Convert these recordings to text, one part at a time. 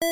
So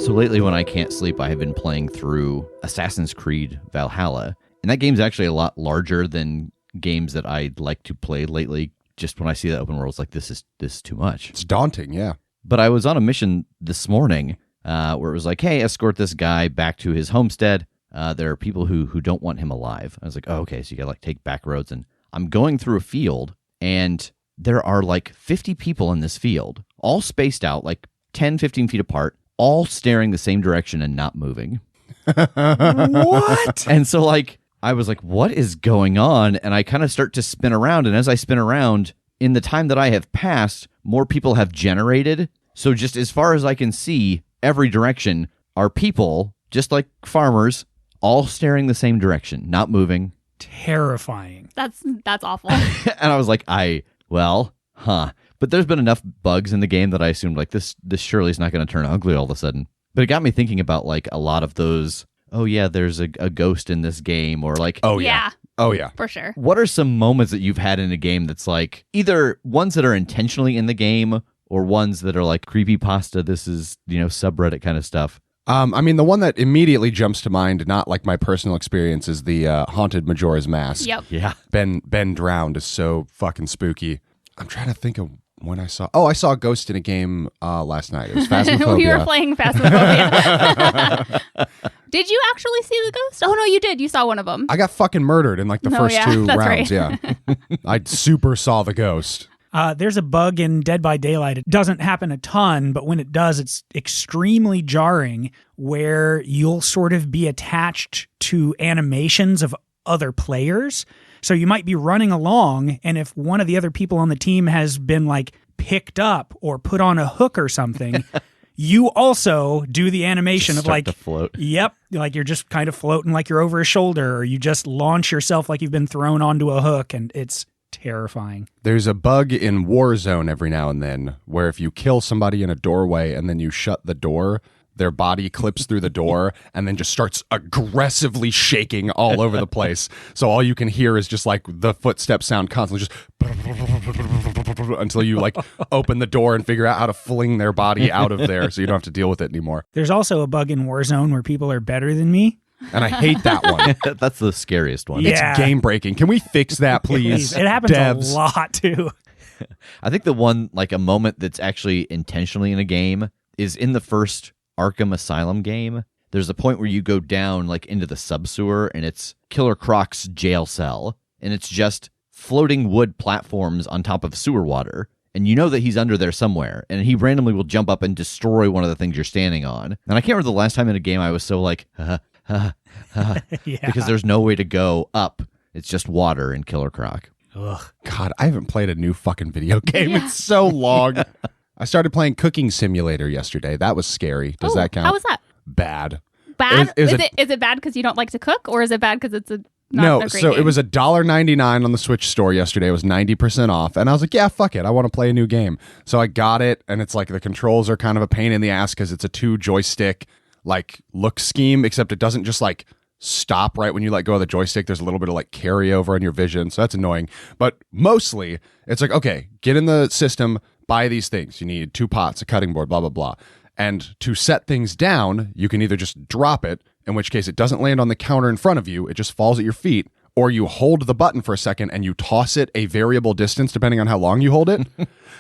lately when I can't sleep, I have been playing through Assassin's Creed Valhalla. And that game's actually a lot larger than games that I'd like to play lately. Just when I see the open world, it's like, this is too much. It's daunting, yeah. But I was on a mission this morning where it was like, hey, escort this guy back to his homestead. There are people who don't want him alive. I was like, oh, okay, so you got to like take back roads. And I'm going through a field, and there are like 50 people in this field, all spaced out, like 10, 15 feet apart, all staring the same direction and not moving. What? And so like, I was like, what is going on? And I kind of start to spin around. And as I spin around, in the time that I have passed, more people have generated. So just as far as I can see, every direction are people, just like farmers, all staring the same direction, not moving. Terrifying. That's awful. And I was like, But there's been enough bugs in the game that I assumed like this surely is not going to turn ugly all of a sudden. But it got me thinking about like a lot of those, oh yeah, there's a ghost in this game, or like, oh yeah. Oh yeah. For sure. What are some moments that you've had in a game that's like either ones that are intentionally in the game or ones that are like creepypasta, this is, subreddit kind of stuff? I mean, the one that immediately jumps to mind, not like my personal experience, is the haunted Majora's Mask. Yep. Yeah. Ben drowned is so fucking spooky. I'm trying to think of when I saw a ghost in a game last night. It was Phasmophobia. We were playing Phasmophobia. Did you actually see the ghost? Oh no, you did. You saw one of them. I got fucking murdered in like the first two that's rounds. right. Yeah. I super saw the ghost. There's a bug in Dead by Daylight. It doesn't happen a ton, but when it does, it's extremely jarring, where you'll sort of be attached to animations of other players. So you might be running along, and if one of the other people on the team has been like picked up or put on a hook or something, you also do the animation Just of like start to float. Yep, like you're just kind of floating like you're over a shoulder, or you just launch yourself like you've been thrown onto a hook, and it's terrifying. There's a bug in Warzone every now and then where if you kill somebody in a doorway and then you shut the door, their body clips through the door and then just starts aggressively shaking all over the place. So all you can hear is just like the footsteps sound constantly, just until you like open the door and figure out how to fling their body out of there so you don't have to deal with it anymore. There's also a bug in Warzone where people are better than me. And I hate that one. That's the scariest one. Yeah. It's game breaking. Can we fix that, please? It happens Devs. a lot too. I think the one, like a moment that's actually intentionally in a game is in the first Arkham Asylum game. There's a point where you go down like into the subsewer and it's Killer Croc's jail cell, and it's just floating wood platforms on top of sewer water. And you know that he's under there somewhere, and he randomly will jump up and destroy one of the things you're standing on. And I can't remember the last time in a game I was so like, Yeah. because there's no way to go up. It's just water in Killer Croc. Ugh. God, I haven't played a new fucking video game in so long. I started playing Cooking Simulator yesterday. That was scary. Does that count? How was that? Bad. Bad? Is Is it bad because you don't like to cook, or is it bad because it's not No, a great so game? it was $1.99 on the Switch store yesterday. It was 90% off. And I was like, yeah, fuck it. I want to play a new game. So I got it, and it's like the controls are kind of a pain in the ass because it's a 2-joystick like look scheme, except it doesn't just like stop right when you let go of the joystick. There's a little bit of like carryover in your vision, so that's annoying. But mostly, it's like, okay, get in the system, buy these things. You need 2 pots, a cutting board, blah, blah, blah. And to set things down, you can either just drop it, in which case it doesn't land on the counter in front of you, it just falls at your feet, or you hold the button for a second and you toss it a variable distance depending on how long you hold it.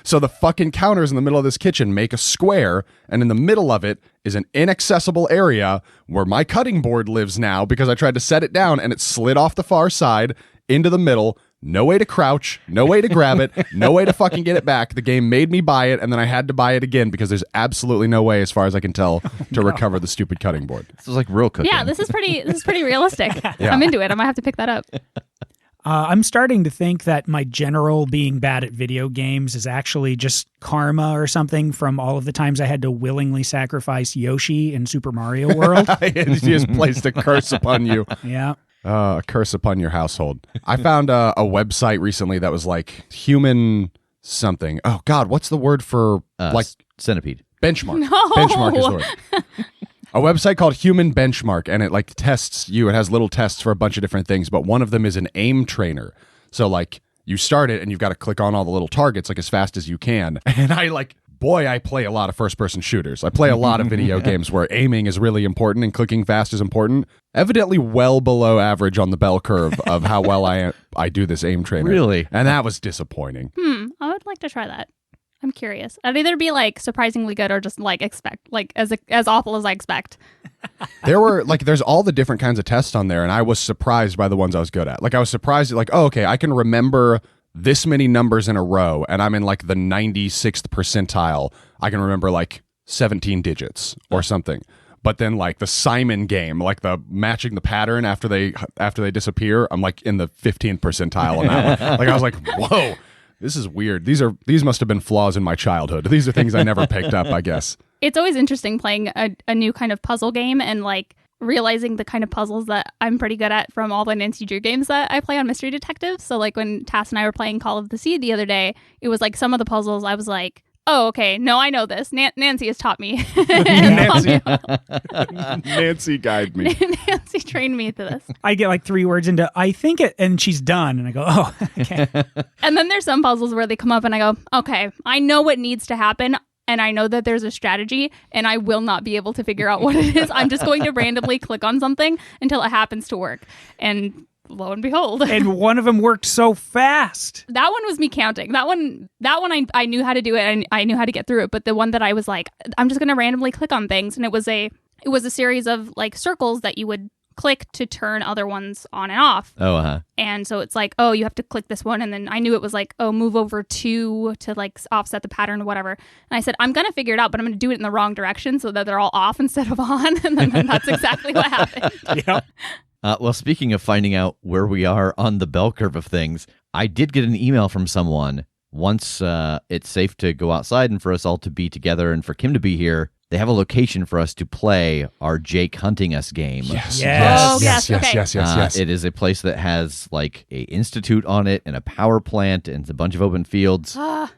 So the fucking counters in the middle of this kitchen make a square, and in the middle of it is an inaccessible area where my cutting board lives now because I tried to set it down and it slid off the far side into the middle. No way to crouch, no way to grab it, no way to fucking get it back. The game made me buy it, and then I had to buy it again because there's absolutely no way, as far as I can tell, to recover the stupid cutting board. This is like real cooking. Yeah, this is pretty realistic. Yeah. I'm into it. I might have to pick that up. I'm starting to think that my general being bad at video games is actually just karma or something from all of the times I had to willingly sacrifice Yoshi in Super Mario World. He just placed a curse upon you. Yeah. A curse upon your household. I found a website recently that was like human something. Oh God, what's the word for like centipede? Benchmark. No. Benchmark is the word. A website called Human Benchmark, and it like tests you. It has little tests for a bunch of different things, but one of them is an aim trainer. So like you start it and you've got to click on all the little targets like as fast as you can. And I play a lot of first-person shooters. I play a lot of video games where aiming is really important and clicking fast is important. Evidently well below average on the bell curve of how well I do this aim trainer. Really? And that was disappointing. I would like to try that. I'm curious. I'd either be like surprisingly good or just like expect like as awful as I expect. There's all the different kinds of tests on there, and I was surprised by the ones I was good at. Like I was surprised like, oh, okay, I can remember this many numbers in a row, and I'm in like the 96th percentile. I can remember like 17 digits or something. But then like the Simon game, like the matching the pattern after they disappear, I'm like in the 15th percentile on that one. Like I was like, whoa. This is weird. These must have been flaws in my childhood. These are things I never picked up, I guess. It's always interesting playing a new kind of puzzle game and like realizing the kind of puzzles that I'm pretty good at from all the Nancy Drew games that I play on Mystery Detective. So like when Tass and I were playing Call of the Sea the other day, it was like some of the puzzles I was like, oh, okay, no, I know this. Nancy has taught me. Nancy guided me. Nancy trained me to this. I get like 3 words into, I think it, and she's done. And I go, oh, okay. And then there's some puzzles where they come up and I go, okay, I know what needs to happen. And I know that there's a strategy and I will not be able to figure out what it is. I'm just going to randomly click on something until it happens to work. And lo and behold. And one of them worked so fast. That one was me counting. That one I knew how to do it and I knew how to get through it. But the one that I was like, I'm just going to randomly click on things. And it was a series of like circles that you would click to turn other ones on and off. Oh, uh-huh. And so it's like, oh, you have to click this one. And then I knew it was like, oh, move over 2 to like offset the pattern or whatever. And I said, I'm going to figure it out, but I'm going to do it in the wrong direction so that they're all off instead of on. And then that's exactly what happened. Yep. Well, speaking of finding out where we are on the bell curve of things, I did get an email from someone. Once it's safe to go outside and for us all to be together and for Kim to be here, they have a location for us to play our Jake Hunting Us game. Yes. Oh, yes. Okay. Yes. It is a place that has like a institute on it and a power plant and a bunch of open fields. So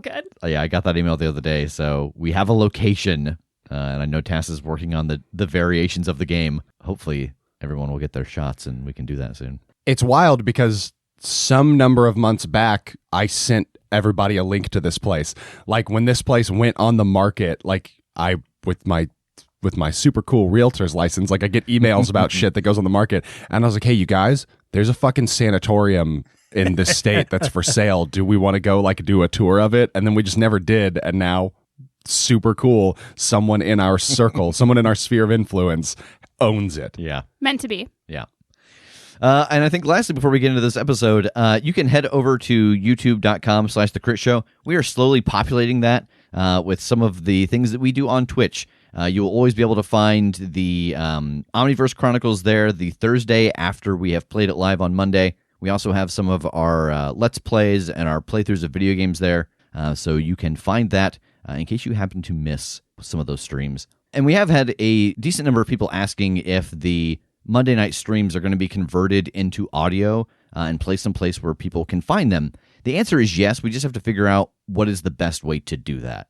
good. Yeah, I got that email the other day. So we have a location, and I know Tass is working on the variations of the game. Hopefully everyone will get their shots and we can do that soon. It's wild because some number of months back, I sent everybody a link to this place. Like when this place went on the market, like I with my super cool realtor's license, like I get emails about shit that goes on the market, and I was like, hey, you guys, there's a fucking sanatorium in this state that's for sale. Do we want to go like do a tour of it? And then we just never did, and now super cool, someone in our circle, someone in our sphere of influence owns it. Yeah. Meant to be. Yeah. And I think lastly, before we get into this episode, you can head over to youtube.com/The Critshow. We are slowly populating that with some of the things that we do on Twitch. You will always be able to find the Omniverse Chronicles there the Thursday after we have played it live on Monday. We also have some of our Let's Plays and our playthroughs of video games there. So you can find that in case you happen to miss some of those streams. And we have had a decent number of people asking if the Monday night streams are going to be converted into audio and placed someplace where people can find them. The answer is yes. We just have to figure out what is the best way to do that.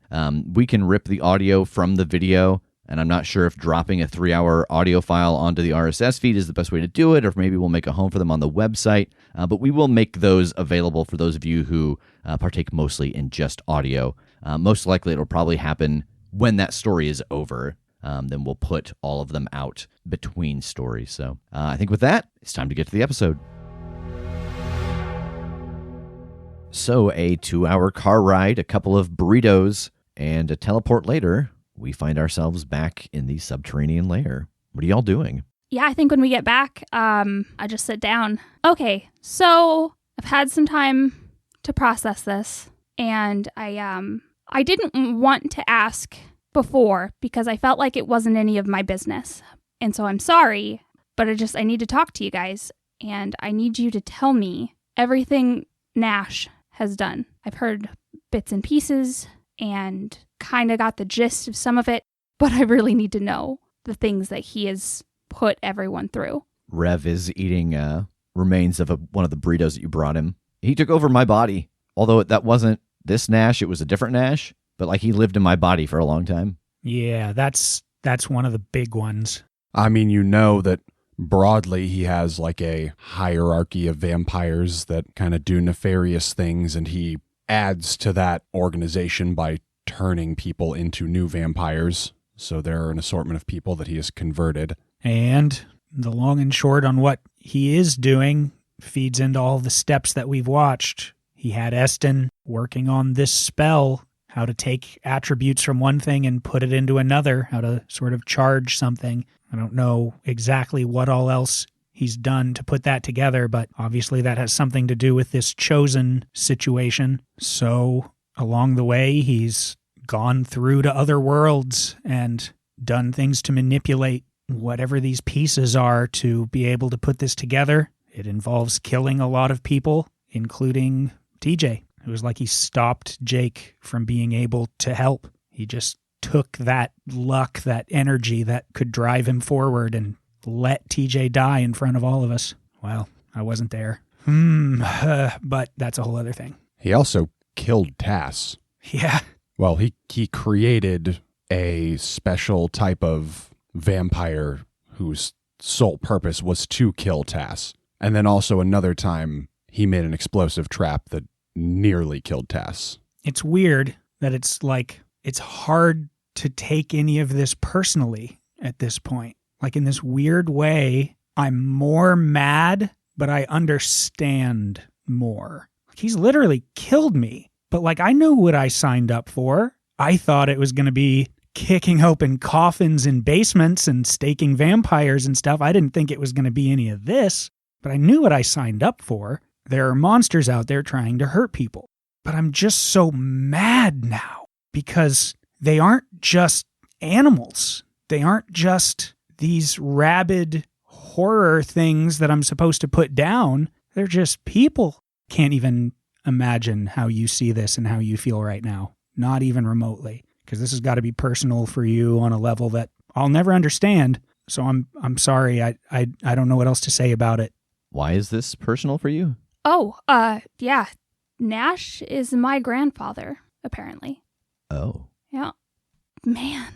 We can rip the audio from the video, and I'm not sure if dropping a 3-hour audio file onto the RSS feed is the best way to do it, or if maybe we'll make a home for them on the website. But we will make those available for those of you who partake mostly in just audio. Most likely it'll probably happen when that story is over. Then we'll put all of them out between stories. So I think with that, it's time to get to the episode. So a 2-hour car ride, a couple of burritos, and a teleport later, we find ourselves back in the subterranean lair. What are y'all doing? Yeah, I think when we get back, I just sit down. Okay, so I've had some time to process this, and I didn't want to ask before because I felt like it wasn't any of my business. And so I'm sorry, but I need to talk to you guys, and I need you to tell me everything Nash has done. I've heard bits and pieces and kind of got the gist of some of it, but I really need to know the things that he has put everyone through. Rev is eating remains of one of the burritos that you brought him. He took over my body, although that wasn't this Nash, it was a different Nash, but like he lived in my body for a long time. Yeah, that's one of the big ones. I mean, you know that broadly he has like a hierarchy of vampires that kind of do nefarious things, and he adds to that organization by turning people into new vampires. So there are an assortment of people that he has converted. And the long and short on what he is doing feeds into all the steps that we've watched. He had Eston working on this spell, how to take attributes from one thing and put it into another, how to sort of charge something. I don't know exactly what all else he's done to put that together, but obviously that has something to do with this chosen situation. So along the way, he's gone through to other worlds and done things to manipulate whatever these pieces are to be able to put this together. It involves killing a lot of people, including TJ. It was like he stopped Jake from being able to help. He just took that luck, that energy that could drive him forward and let TJ die in front of all of us. Well, I wasn't there. But that's a whole other thing. He also killed Tass. Yeah. Well, he created a special type of vampire whose sole purpose was to kill Tass. And then also another time he made an explosive trap that nearly killed Tass. It's weird that it's like, it's hard to take any of this personally at this point. Like in this weird way, I'm more mad, but I understand more. He's literally killed me, but like I know what I signed up for. I thought it was going to be kicking open coffins in basements and staking vampires and stuff. I didn't think it was going to be any of this, but I knew what I signed up for. There are monsters out there trying to hurt people. But I'm just so mad now because they aren't just animals. They aren't just these rabid horror things that I'm supposed to put down. They're just people. Can't even imagine how you see this and how you feel right now. Not even remotely. Because this has got to be personal for you on a level that I'll never understand. So I'm sorry. I don't know what else to say about it. Why is this personal for you? Oh, yeah. Nash is my grandfather, apparently. Oh. Yeah. Man,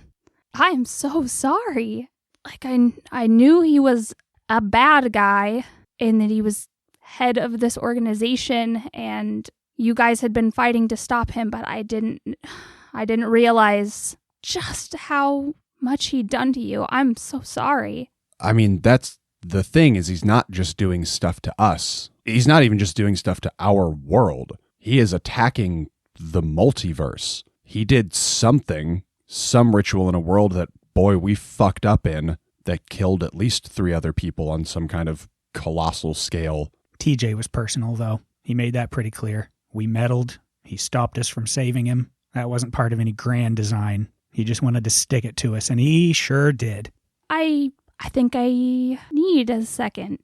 I am so sorry. Like, I knew he was a bad guy and that he was head of this organization and you guys had been fighting to stop him, but I didn't realize just how much he'd done to you. I'm so sorry. I mean, that's the thing is he's not just doing stuff to us. He's not even just doing stuff to our world. He is attacking the multiverse. He did something, some ritual in a world that, boy, we fucked up in, that killed at least 3 other people on some kind of colossal scale. TJ was personal, though. He made that pretty clear. We meddled. He stopped us from saving him. That wasn't part of any grand design. He just wanted to stick it to us, and he sure did. I think I need a second.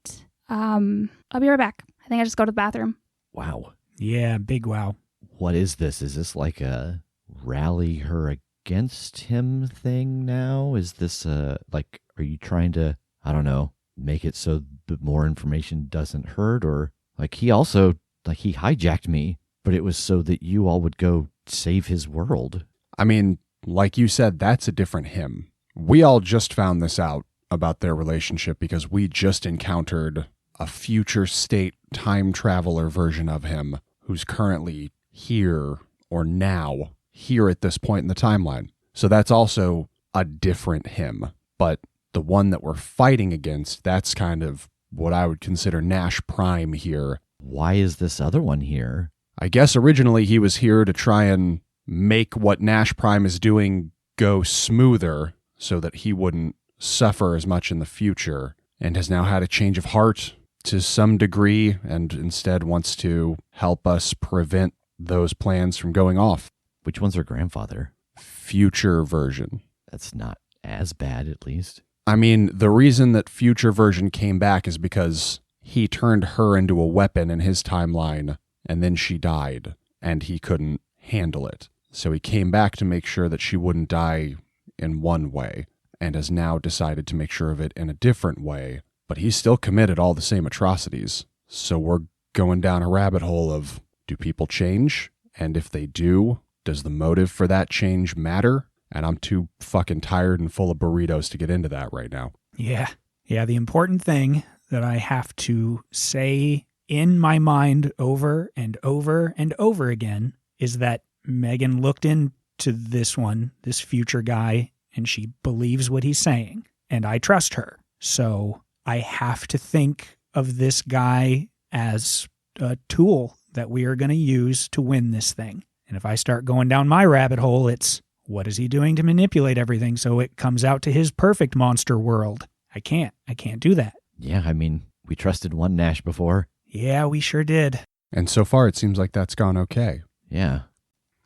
I'll be right back. I think I just go to the bathroom. Wow. Yeah, big wow. What is this? Is this like a rally her against him thing now? Is this like, are you trying to, I don't know, make it so that more information doesn't hurt? Or like he also, like he hijacked me, but it was so that you all would go save his world. I mean, like you said, that's a different him. We all just found this out about their relationship because we just encountered a future state time traveler version of him who's currently here or now here at this point in the timeline. So that's also a different him. But the one that we're fighting against, that's kind of what I would consider Nash Prime here. Why is this other one here? I guess originally he was here to try and make what Nash Prime is doing go smoother so that he wouldn't suffer as much in the future, and has now had a change of heart to some degree and instead wants to help us prevent those plans from going off. Which one's her grandfather? Future version. That's not as bad, at least. I mean, the reason that future version came back is because he turned her into a weapon in his timeline, and then she died, and he couldn't handle it. So he came back to make sure that she wouldn't die in one way, and has now decided to make sure of it in a different way. But he still committed all the same atrocities. So we're going down a rabbit hole of, do people change? And if they do, does the motive for that change matter? And I'm too fucking tired and full of burritos to get into that right now. Yeah. Yeah, the important thing that I have to say in my mind over and over and over again is that Megan looked into this future guy, and she believes what he's saying, and I trust her. So I have to think of this guy as a tool that we are going to use to win this thing. And if I start going down my rabbit hole, it's what is he doing to manipulate everything so it comes out to his perfect monster world? I can't do that. Yeah, I mean, we trusted one Nash before. Yeah, we sure did. And so far, it seems like that's gone okay. Yeah.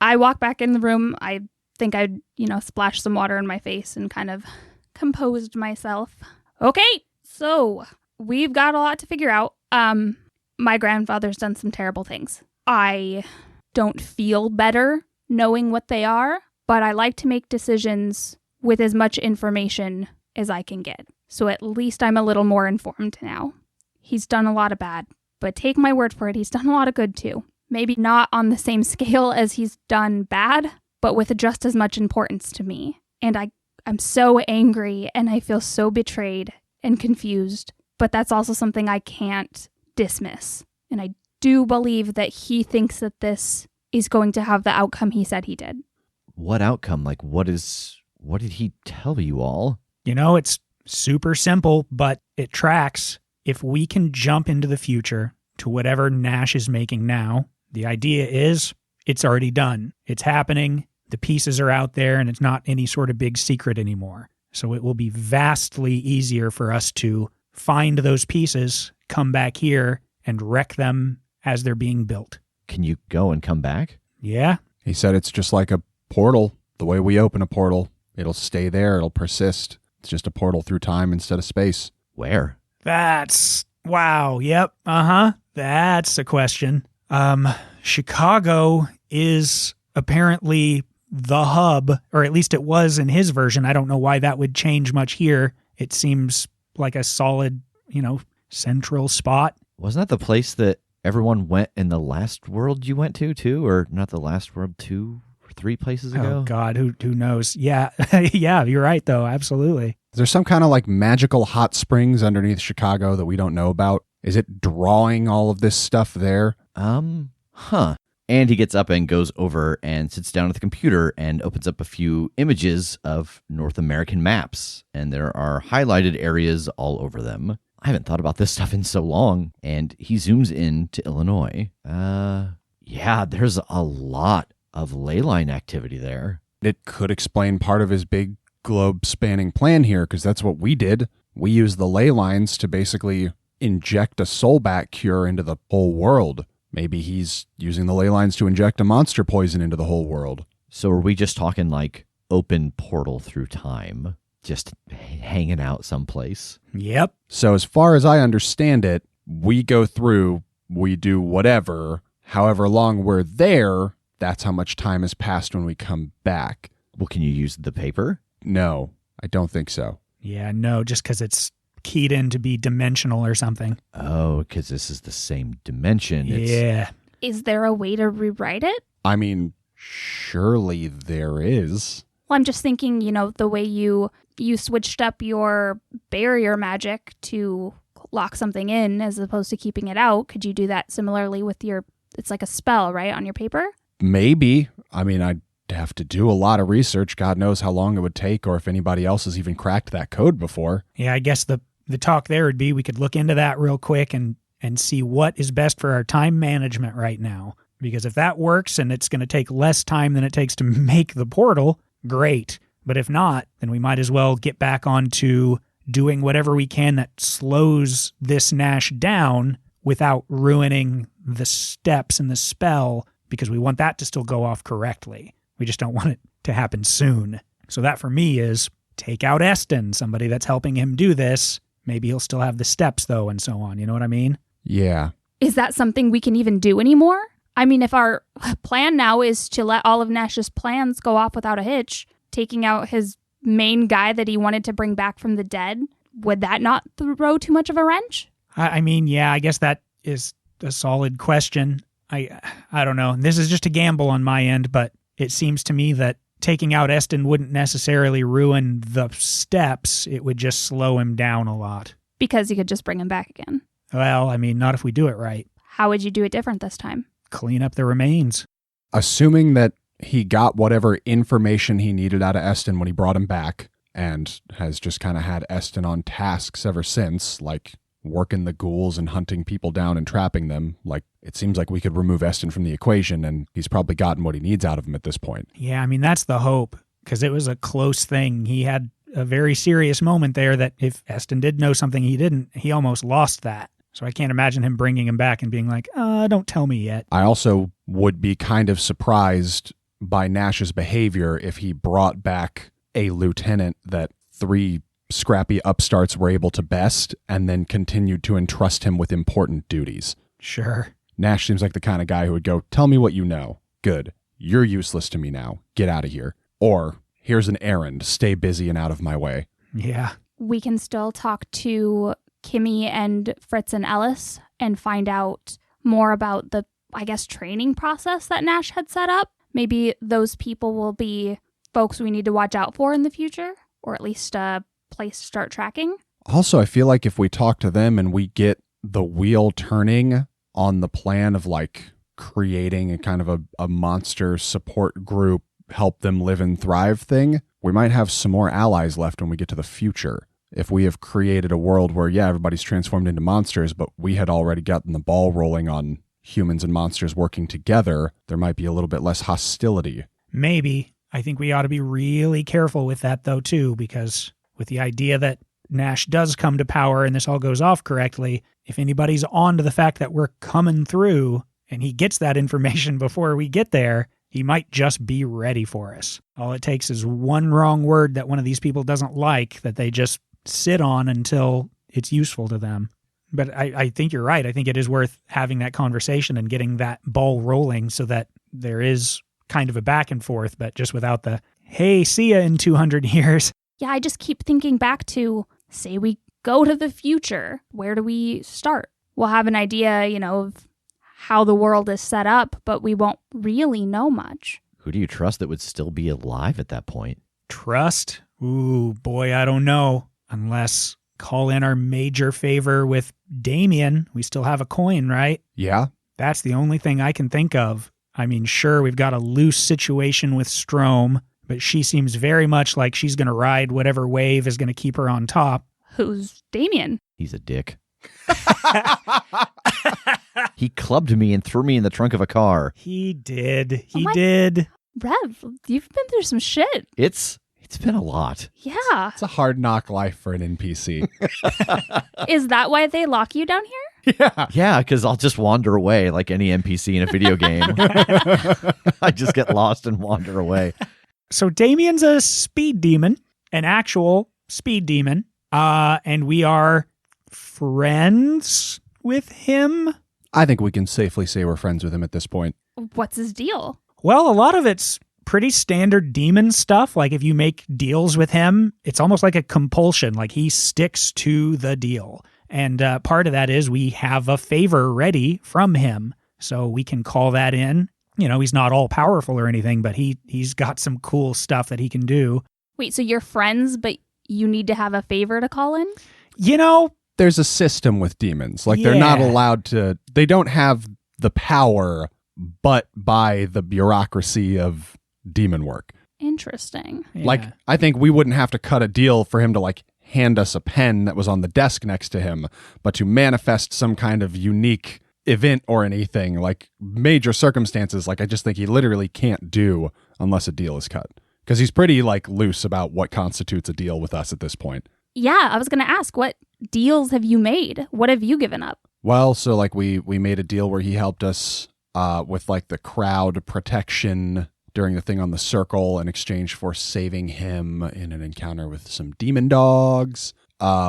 I walk back in the room. I think I'd, splashed some water in my face and kind of composed myself. Okay, so we've got a lot to figure out. My grandfather's done some terrible things. I don't feel better knowing what they are, but I like to make decisions with as much information as I can get. So at least I'm a little more informed now. He's done a lot of bad, but take my word for it, he's done a lot of good too. Maybe not on the same scale as he's done bad, but with just as much importance to me. And I'm so angry and I feel so betrayed and confused, but that's also something I can't dismiss. And I do believe that he thinks that this is going to have the outcome he said he did. What outcome? Like, what did he tell you all? It's super simple, but it tracks. If we can jump into the future to whatever Nash is making now, the idea is it's already done. It's happening. The pieces are out there, and it's not any sort of big secret anymore. So it will be vastly easier for us to find those pieces, come back here, and wreck them as they're being built. Can you go and come back? Yeah. He said it's just like a portal. The way we open a portal, it'll stay there. It'll persist. It's just a portal through time instead of space. Where? Wow. Yep. That's a question. Chicago is apparently the hub, or at least it was in his version. I don't know why that would change much here. It seems like a solid, central spot. Wasn't that the place that everyone went in the last world you went to, too? Or not the last world, 2 or 3 places ago? Oh, God, who knows? Yeah, yeah, you're right, though. Absolutely. Is there some kind of like magical hot springs underneath Chicago that we don't know about? Is it drawing all of this stuff there? And he gets up and goes over and sits down at the computer and opens up a few images of North American maps. And there are highlighted areas all over them. I haven't thought about this stuff in so long. And he zooms in to Illinois. Yeah, there's a lot of ley line activity there. It could explain part of his big globe-spanning plan here, because that's what we did. We used the ley lines to basically inject a soulback cure into the whole world. Maybe he's using the ley lines to inject a monster poison into the whole world. So are we just talking like open portal through time? Just hanging out someplace? Yep. So as far as I understand it, we go through, we do whatever, however long we're there, that's how much time has passed when we come back. Well, can you use the paper? No, I don't think so. Yeah, no, just because it's keyed in to be dimensional or something. Oh, because this is the same dimension. Yeah. Is there a way to rewrite it? I mean, surely there is. Well, I'm just thinking, the way you switched up your barrier magic to lock something in as opposed to keeping it out. Could you do that similarly with it's like a spell, right, on your paper? Maybe. I mean, I'd have to do a lot of research. God knows how long it would take, or if anybody else has even cracked that code before. Yeah, I guess the talk there would be we could look into that real quick and see what is best for our time management right now. Because if that works and it's going to take less time than it takes to make the portal, great. But if not, then we might as well get back onto doing whatever we can that slows this Nash down without ruining the steps in the spell, because we want that to still go off correctly. We just don't want it to happen soon. So that for me is take out Eston, somebody that's helping him do this. Maybe he'll still have the steps, though, and so on. You know what I mean? Yeah. Is that something we can even do anymore? I mean, if our plan now is to let all of Nash's plans go off without a hitch, taking out his main guy that he wanted to bring back from the dead, would that not throw too much of a wrench? I mean, yeah, I guess that is a solid question. I don't know. This is just a gamble on my end, but it seems to me that taking out Eston wouldn't necessarily ruin the steps. It would just slow him down a lot. Because you could just bring him back again. Well, I mean, not if we do it right. How would you do it different this time? Clean up the remains. Assuming that he got whatever information he needed out of Eston when he brought him back and has just kind of had Eston on tasks ever since, like working the ghouls and hunting people down and trapping them. Like, it seems like we could remove Eston from the equation and he's probably gotten what he needs out of him at this point. Yeah, I mean, that's the hope, because it was a close thing. He had a very serious moment there that if Eston did know something he didn't, he almost lost that. So I can't imagine him bringing him back and being like, don't tell me yet. I also would be kind of surprised by Nash's behavior if he brought back a lieutenant that 3 scrappy upstarts were able to best and then continued to entrust him with important duties. Sure. Nash seems like the kind of guy who would go, tell me what you know. Good. You're useless to me now. Get out of here. Or, here's an errand. Stay busy and out of my way. Yeah. We can still talk to Kimmy and Fritz and Ellis and find out more about the, I guess, training process that Nash had set up. Maybe those people will be folks we need to watch out for in the future, or at least a place to start tracking. Also, I feel like if we talk to them and we get the wheel turning on the plan of like creating a kind of a monster support group, help them live and thrive thing, we might have some more allies left when we get to the future. If we have created a world where, yeah, everybody's transformed into monsters, but we had already gotten the ball rolling on humans and monsters working together, there might be a little bit less hostility. Maybe. I think we ought to be really careful with that, though, too, because with the idea that Nash does come to power and this all goes off correctly, if anybody's on to the fact that we're coming through and he gets that information before we get there, he might just be ready for us. All it takes is one wrong word that one of these people doesn't like that they just sit on until it's useful to them. But I think you're right. I think it is worth having that conversation and getting that ball rolling so that there is kind of a back and forth, but just without the, hey, see ya in 200 years. Yeah, I just keep thinking back to, say we go to the future. Where do we start? We'll have an idea, of how the world is set up, but we won't really know much. Who do you trust that would still be alive at that point? Trust? Ooh, boy, I don't know. Unless call in our major favor with Damien. We still have a coin, right? Yeah. That's the only thing I can think of. I mean, sure, we've got a loose situation with Strom, but she seems very much like she's going to ride whatever wave is going to keep her on top. Who's Damien? He's a dick. He clubbed me and threw me in the trunk of a car. He did. He did. Rev, you've been through some shit. It's been a lot. Yeah. It's a hard knock life for an NPC. Is that why they lock you down here? Yeah. Yeah, because I'll just wander away like any NPC in a video game. I just get lost and wander away. So Damien's a speed demon, an actual speed demon, and we are friends with him. I think we can safely say we're friends with him at this point. What's his deal? Well, a lot of it's pretty standard demon stuff. Like if you make deals with him, it's almost like a compulsion. Like he sticks to the deal. And part of that is we have a favor ready from him. So we can call that in. He's not all powerful or anything, but he's got some cool stuff that he can do. Wait, so you're friends, but you need to have a favor to call in? There's a system with demons. Like they're not allowed to, they don't have the power, but by the bureaucracy of demon work. Interesting. Yeah. Like, I think we wouldn't have to cut a deal for him to like hand us a pen that was on the desk next to him, but to manifest some kind of unique event or anything, like major circumstances, like I just think he literally can't do unless a deal is cut. Because he's pretty like loose about what constitutes a deal with us at this point. Yeah, I was going to ask, what deals have you made? What have you given up? Well, so like we made a deal where he helped us with like the crowd protection during the thing on the circle in exchange for saving him in an encounter with some demon dogs.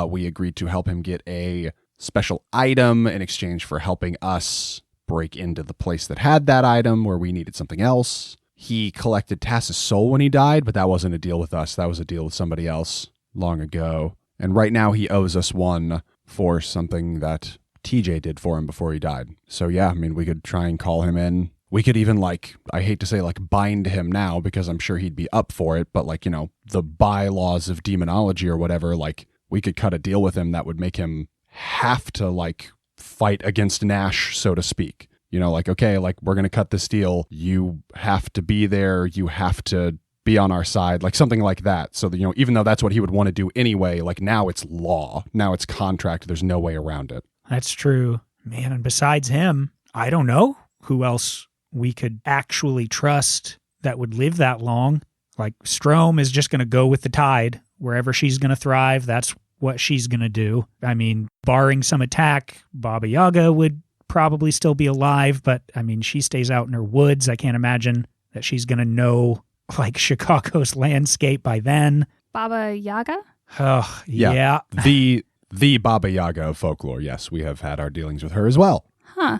We agreed to help him get a special item in exchange for helping us break into the place that had that item where we needed something else. He collected Tass's soul when he died, but that wasn't a deal with us. That was a deal with somebody else long ago. And right now he owes us one for something that TJ did for him before he died. So yeah, I mean, we could try and call him in. We could even, like, I hate to say, like, bind him now because I'm sure he'd be up for it, but, like, you know, the bylaws of demonology or whatever, like, we could cut a deal with him that would make him have to, like, fight against Nash, so to speak. You know, like, okay, like, we're going to cut this deal. You have to be there. You have to be on our side, like something like that. So that, you know, even though that's what he would want to do anyway, like, now it's law. Now it's contract. There's no way around it. That's true. Man, and besides him, I don't know who else we could actually trust that would live that long. Like, Strom is just going to go with the tide. Wherever she's going to thrive, that's what she's going to do. I mean, barring some attack, Baba Yaga would probably still be alive, but I mean, she stays out in her woods. I can't imagine that she's going to know, like, Chicago's landscape by then. Baba Yaga? Oh, yeah. The Baba Yaga of folklore. Yes, we have had our dealings with her as well. Huh.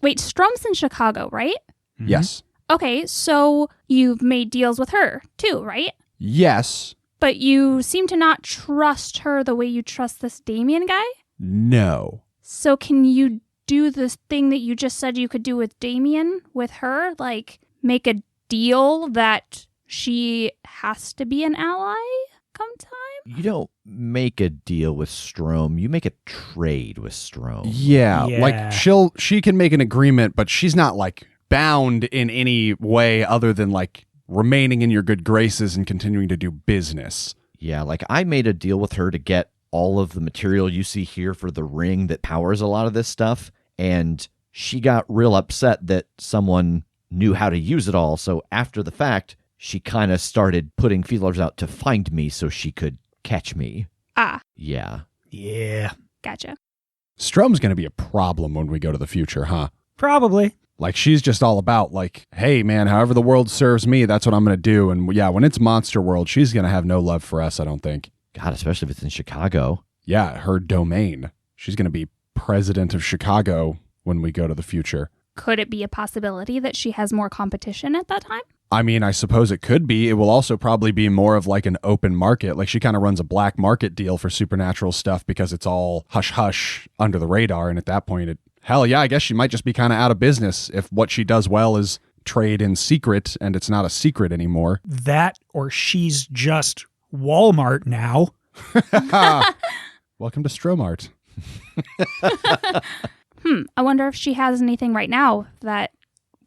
Wait, Strom's in Chicago, right? Mhm. Yes. Okay, so you've made deals with her too, right? Yes. But you seem to not trust her the way you trust this Damien guy? No. So can you do this thing that you just said you could do with Damien with her? Like, make a deal that she has to be an ally come time? You don't make a deal with Strom. You make a trade with Strom. Yeah. Yeah. Like, she can make an agreement, but she's not, like, bound in any way other than, like, remaining in your good graces and continuing to do business. Yeah, like, I made a deal with her to get all of the material you see here for the ring that powers a lot of this stuff, and she got real upset that someone knew how to use it all, so after the fact, she kind of started putting feelers out to find me so she could catch me. Ah, Yeah. Yeah, gotcha. Strom's going to be a problem when we go to the future, huh? probably. Like, she's just all about, like, hey, man, however the world serves me, that's what I'm going to do. And yeah, when it's Monster World, she's going to have no love for us, I don't think. God, especially if it's in Chicago. Yeah, her domain. She's going to be president of Chicago when we go to the future. Could it be a possibility that she has more competition at that time? I mean, I suppose it could be. It will also probably be more of like an open market. Like, she kind of runs a black market deal for supernatural stuff because it's all hush-hush under the radar. And at that point, hell yeah, I guess she might just be kind of out of business if what she does well is trade in secret and it's not a secret anymore. That, or she's just Walmart now. Welcome to Stromart. I wonder if she has anything right now that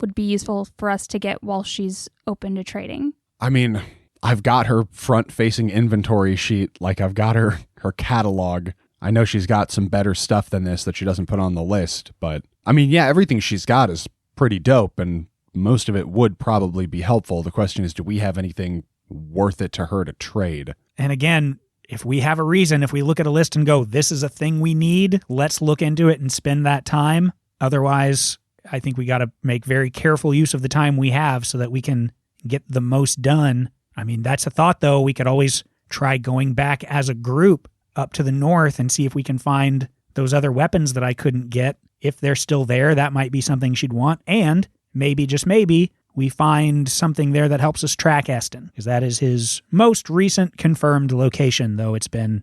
would be useful for us to get while she's open to trading. I mean, I've got her front-facing inventory sheet. Like, I've got her catalog. I know she's got some better stuff than this that she doesn't put on the list. But, I mean, yeah, everything she's got is pretty dope, and most of it would probably be helpful. The question is, do we have anything worth it to her to trade? And again, if we have a reason, if we look at a list and go, this is a thing we need, let's look into it and spend that time. Otherwise, I think we got to make very careful use of the time we have so that we can get the most done. I mean, that's a thought, though. We could always try going back as a group up to the north and see if we can find those other weapons that I couldn't get. If they're still there, that might be something she'd want. And maybe, just maybe, we find something there that helps us track Eston, because that is his most recent confirmed location, though it's been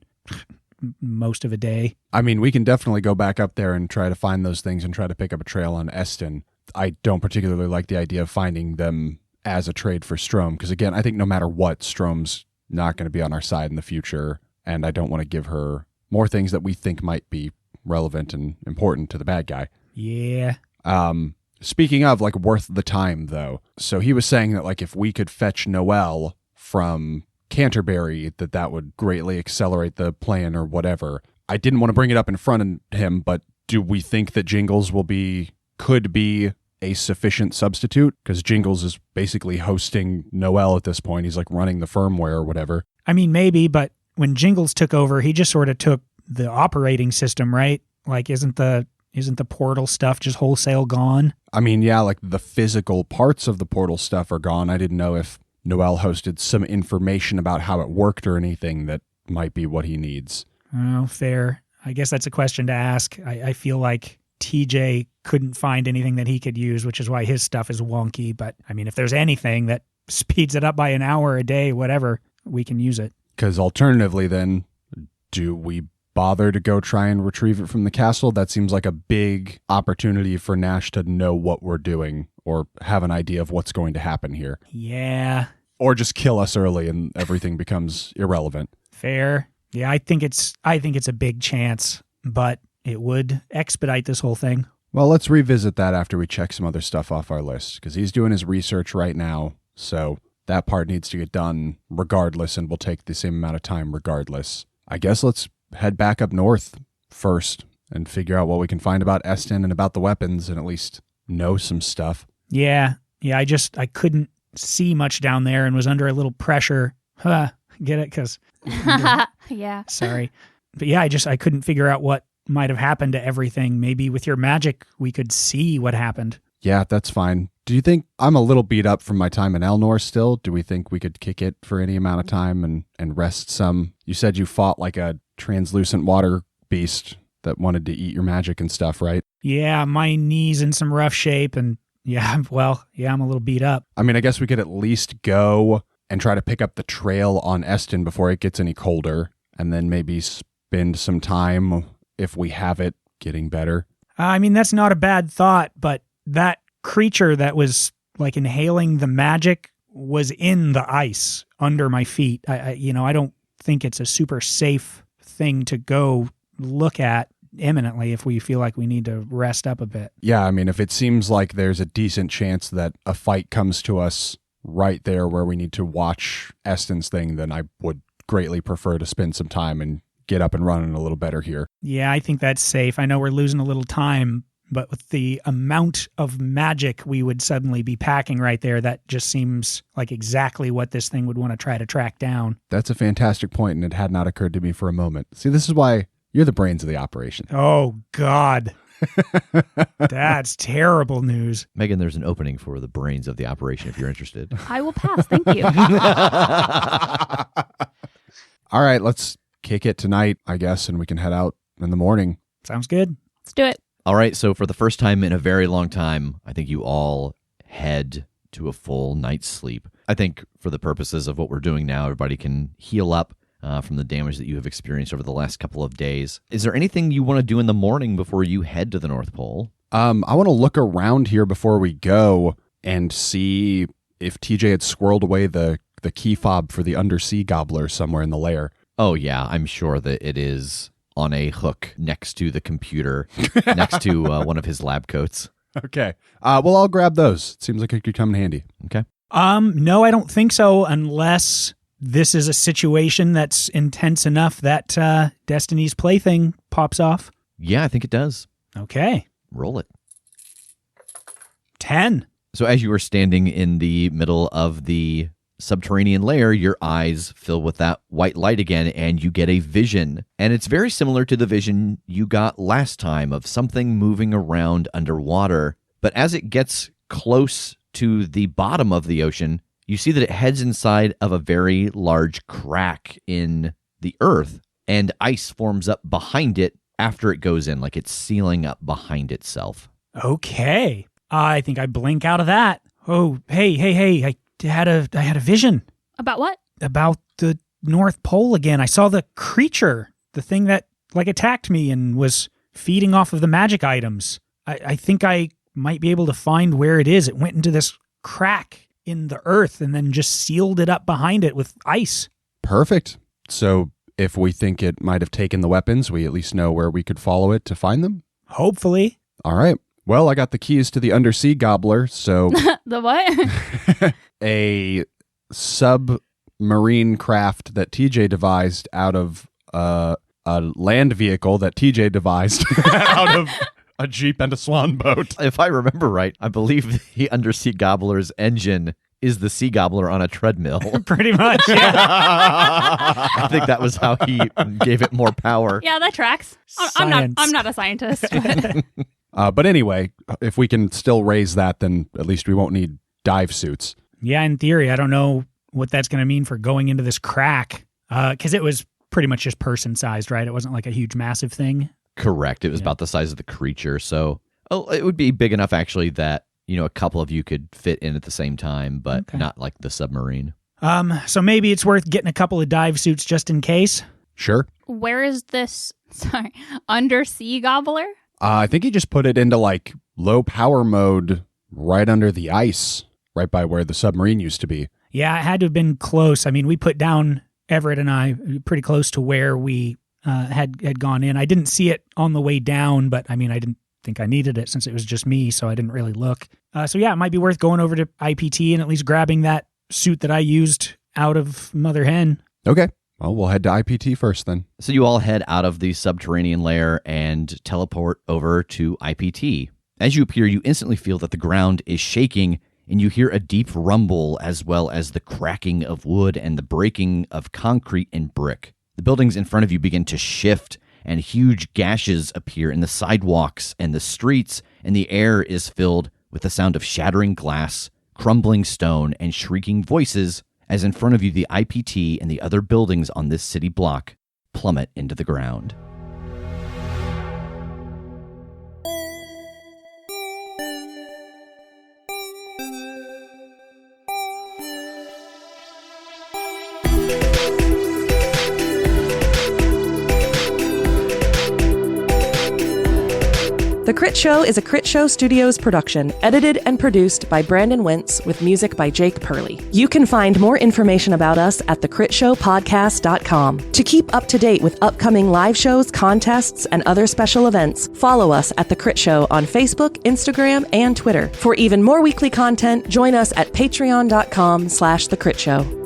most of a day. I mean, we can definitely go back up there and try to find those things and try to pick up a trail on Eston. I don't particularly like the idea of finding them as a trade for Strom, because again, I think no matter what, Strom's not going to be on our side in the future, and I don't want to give her more things that we think might be relevant and important to the bad guy. Yeah. Speaking of, like, worth the time, though. So he was saying that, like, if we could fetch Noelle from Canterbury, that would greatly accelerate the plan or whatever. I didn't want to bring it up in front of him, but do we think that Jingles could be a sufficient substitute? Because Jingles is basically hosting Noelle at this point. He's, like, running the firmware or whatever. I mean, maybe, but when Jingles took over, he just sort of took the operating system, right? Like, isn't the portal stuff just wholesale gone? I mean, yeah, like, the physical parts of the portal stuff are gone. I didn't know if Noelle hosted some information about how it worked or anything that might be what he needs. Oh, fair. I guess that's a question to ask. I feel like TJ couldn't find anything that he could use, which is why his stuff is wonky. But, I mean, if there's anything that speeds it up by an hour a day, whatever, we can use it. Because alternatively, then, do we bother to go try and retrieve it from the castle? That seems like a big opportunity for Nash to know what we're doing or have an idea of what's going to happen here. Yeah. Or just kill us early and everything becomes irrelevant. Fair. Yeah, I think it's a big chance, but it would expedite this whole thing. Well, let's revisit that after we check some other stuff off our list, because he's doing his research right now, so that part needs to get done regardless and will take the same amount of time regardless. I guess let's head back up north first and figure out what we can find about Eston and about the weapons and at least know some stuff. Yeah, I couldn't see much down there and was under a little pressure. Get it? Because Yeah. sorry. But yeah, I couldn't figure out what might have happened to everything. Maybe with your magic, we could see what happened. Yeah, that's fine. Do you think I'm a little beat up from my time in Elnor still? Do we think we could kick it for any amount of time and rest some? You said you fought like a translucent water beast that wanted to eat your magic and stuff, right? Yeah, my knee's in some rough shape, and I'm a little beat up. I mean, I guess we could at least go and try to pick up the trail on Eston before it gets any colder, and then maybe spend some time, if we have it, getting better. I mean, that's not a bad thought, but that creature that was like inhaling the magic was in the ice under my feet. I don't think it's a super safe thing to go look at imminently if we feel like we need to rest up a bit. Yeah, I mean, if it seems like there's a decent chance that a fight comes to us right there where we need to watch Eston's thing, then I would greatly prefer to spend some time and get up and running a little better here. Yeah, I think that's safe. I know we're losing a little time, but with the amount of magic we would suddenly be packing right there, that just seems like exactly what this thing would want to try to track down. That's a fantastic point, and it had not occurred to me for a moment. See, this is why you're the brains of the operation. Oh, God. That's terrible news. Megan, there's an opening for the brains of the operation if you're interested. I will pass. Thank you. All right, let's kick it tonight, I guess, and we can head out in the morning. Sounds good. Let's do it. All right, so for the first time in a very long time, I think you all head to a full night's sleep. I think for the purposes of what we're doing now, everybody can heal up from the damage that you have experienced over the last couple of days. Is there anything you want to do in the morning before you head to the North Pole? I want to look around here before we go and see if TJ had squirreled away the key fob for the undersea gobbler somewhere in the lair. Oh, yeah, I'm sure that it is on a hook next to the computer, next to one of his lab coats. Okay. Well, I'll grab those. It seems like it could come in handy. Okay. No, I don't think so, unless this is a situation that's intense enough that Destiny's Plaything pops off. Yeah, I think it does. Okay. Roll it. 10. So as you are standing in the middle of the subterranean layer, your eyes fill with that white light again, and you get a vision. And it's very similar to the vision you got last time of something moving around underwater. But as it gets close to the bottom of the ocean, you see that it heads inside of a very large crack in the earth, and ice forms up behind it after it goes in, like it's sealing up behind itself. Okay. I think I blink out of that. Oh, hey. I had a vision. About what? About the North Pole again. I saw the creature, the thing that like attacked me and was feeding off of the magic items. I think I might be able to find where it is. It went into this crack in the earth and then just sealed it up behind it with ice. Perfect. So if we think it might have taken the weapons, we at least know where we could follow it to find them? Hopefully. All right. Well, I got the keys to the undersea gobbler, so... The what? A submarine craft that TJ devised out of a land vehicle that TJ devised out of a Jeep and a swan boat. If I remember right, I believe the undersea gobbler's engine is the sea gobbler on a treadmill. Pretty much, yeah. I think that was how he gave it more power. Yeah, that tracks. I'm not a scientist. But anyway, if we can still raise that, then at least we won't need dive suits. Yeah, in theory, I don't know what that's going to mean for going into this crack, because it was pretty much just person-sized, right? It wasn't like a huge, massive thing. Correct. It was about the size of the creature, so it would be big enough, actually, that a couple of you could fit in at the same time, but not like the submarine. So maybe it's worth getting a couple of dive suits just in case. Sure. where is this, undersea gobbler? I think he just put it into like low power mode right under the ice, right by where the submarine used to be. Yeah, it had to have been close. I mean, we put down, Everett and I, pretty close to where we had gone in. I didn't see it on the way down, but I mean, I didn't think I needed it since it was just me, so I didn't really look. So yeah, it might be worth going over to IPT and at least grabbing that suit that I used out of Mother Hen. Okay. Well, we'll head to IPT first then. So you all head out of the subterranean lair and teleport over to IPT. As you appear, you instantly feel that the ground is shaking, and you hear a deep rumble as well as the cracking of wood and the breaking of concrete and brick. The buildings in front of you begin to shift, and huge gashes appear in the sidewalks and the streets, and the air is filled with the sound of shattering glass, crumbling stone, and shrieking voices as in front of you the IPT and the other buildings on this city block plummet into the ground. The Critshow is a Critshow Studios production, edited and produced by Brandon Wentz with music by Jake Purley. You can find more information about us at thecritshowpodcast.com. To keep up to date with upcoming live shows, contests, and other special events, follow us at The Crit Show on Facebook, Instagram, and Twitter. For even more weekly content, join us at patreon.com/thecritShow.